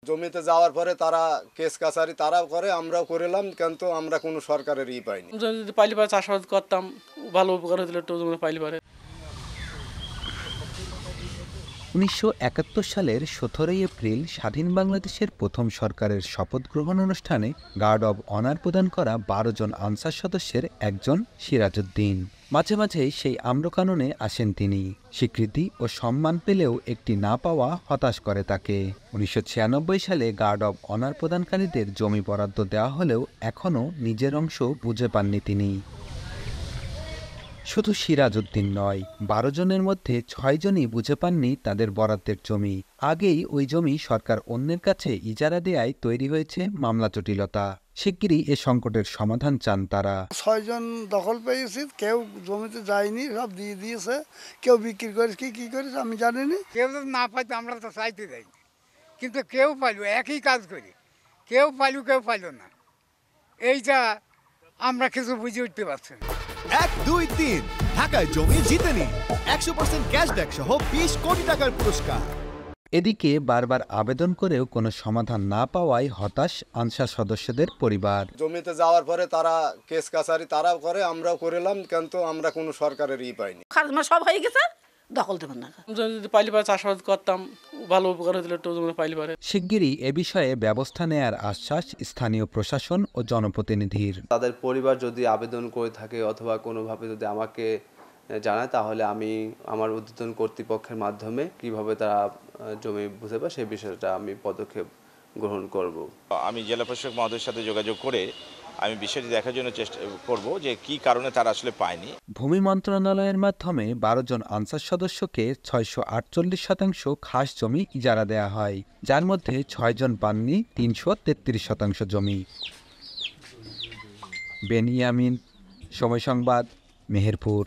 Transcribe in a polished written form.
জমিতে যাওয়ার পরে তারা কেস কাছারি তারাও করে, আমরাও করিলাম, কিন্তু আমরা কোনো সরকারের পাইনি। যদি পাইলে পারে চাষাবাদ করতাম, ভালো উপকার হয়েছিল একটু জমি পাইলে পারে। ১৯৭১ সালের ১৭ এপ্রিল স্বাধীন বাংলাদেশের প্রথম সরকারের শপথ গ্রহণ অনুষ্ঠানে গার্ড অব অনার প্রদান করা ১২ জন আনসার সদস্যের একজন সিরাজউদ্দিন। মাঝে মাঝে সেই আম্রকাননে আসেন তিনি। স্বীকৃতি ও সম্মান পেলেও একটি না পাওয়া হতাশ করে তাকে। ১৯৯৬ সালে গার্ড অব অনার প্রদানকারীদের জমি বরাদ্দ দেওয়া হলেও এখনও নিজের অংশ বুঝে পাননি তিনি। শুধু সিরাজউদ্দিন নয়, ১২ জনের মধ্যে ৬ জনই বুঝে পাননি তাদের বরাদ্দের জমি। আগেই ওই জমি সরকার অন্যের কাছে ইজারা দেয়ায় তৈরি হয়েছে মামলা জটিলতা। শিগগিরই এ সংকটের সমাধান চান তারা। ৬ জন দখল পেয়েছি, কেউ জমিতে যায়নি, সব দিয়ে দিয়েছে। কেউ বিক্রি করেছে, কি করেছে আমি জানিনি। কেউ যদি না পাইতো আমরা তো চাইতে যাই, কিন্তু কেউ পাইল, একই কাজ করি, কেউ পাইল কেউ পাইল না। এইটা আমরা কিছু বুঝে উঠতে পারছি না। ১, ২, ৩ ঢাকায় জমি জিতে নিন ১০০% ক্যাশব্যাক সহ ২০ কোটি টাকার পুরস্কার। এদিকে বারবার আবেদন করেও কোনো সমাধান না পাওয়ায় হতাশ আনসার সদস্যদের পরিবার। জমিতে যাওয়ার পরে তারা কেস কাছারি তারাও করে, আমরাও করিলাম, কিন্তু আমরা কোনো সরকারের পাইনি। সব হয়ে গেছে, দখল দেবেন না। যদি পাইলে পারে চাষাবাদ করতাম, ভালো উপকার হয়েছিল একটু জমি পাইলে পারে। শিগগিরই এ বিষয়ে ব্যবস্থা নেয়ার আশ্বাস স্থানীয় প্রশাসন ও জনপ্রতিনিধির। তাদের পরিবার যদি আবেদন করে থাকে অথবা কোনোভাবে যদি আমাকে জানায়, তাহলে আমি আমার ঊর্ধ্বতন কর্তৃপক্ষের মাধ্যমে কিভাবে তারা জমি বুঝে পায় সেই বিষয়টা আমি পদক্ষেপ গ্রহণ করব। আমি জেলা প্রশাসক মহোদয়ের সাথে যোগাযোগ করে আমি বিষয়টি দেখার জন্য চেষ্টা করব যে কি কারণে তারা আসলে পায়নি। ভূমি মন্ত্রণালয়ের মাধ্যমে ১২ জন আনসার সদস্যকে ৬৪৮% খাস জমি ইজারা দেয়া হয়, যার মধ্যে ৬ জন পাননি ৩৩৩% জমি। বেনিয়ামিন, সময় সংবাদ, মেহেরপুর।